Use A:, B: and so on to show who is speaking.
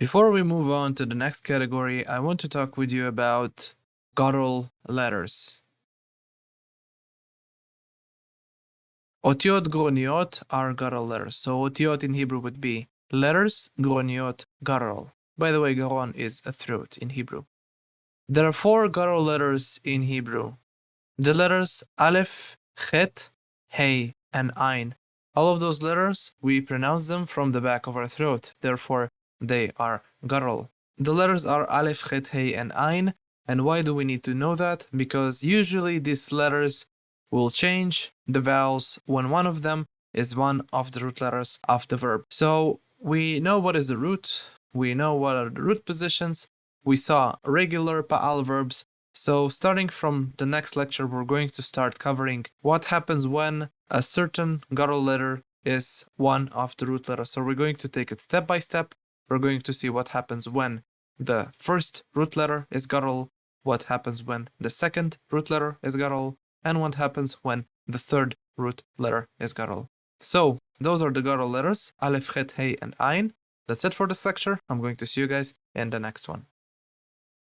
A: Before we move on to the next category, I want to talk with you about guttural letters. אותיות גרוניות are guttural letters. So אותיות in Hebrew would be letters, גרוניות, guttural. By the way, garon is a throat in Hebrew. There are 4 guttural letters in Hebrew. The letters Aleph, Chet, Hey, and Ain. All of those letters, we pronounce them from the back of our throat. Therefore, they are guttural. The letters are Aleph, Chet, Hey, and Ain. And why do we need to know that? Because usually these letters will change the vowels when one of them is one of the root letters of the verb. So we know what is the root. We know what are the root positions. We saw regular pa'al verbs. So starting from the next lecture, we're going to start covering what happens when a certain guttural letter is one of the root letters. So we're going to take it step by step. We're going to see what happens when the first root letter is guttural, what happens when the second root letter is guttural, and what happens when the third root letter is guttural. So those are the guttural letters, Aleph, Chet, Hey, and Ain. That's it for this lecture. I'm going to see you guys in the next one.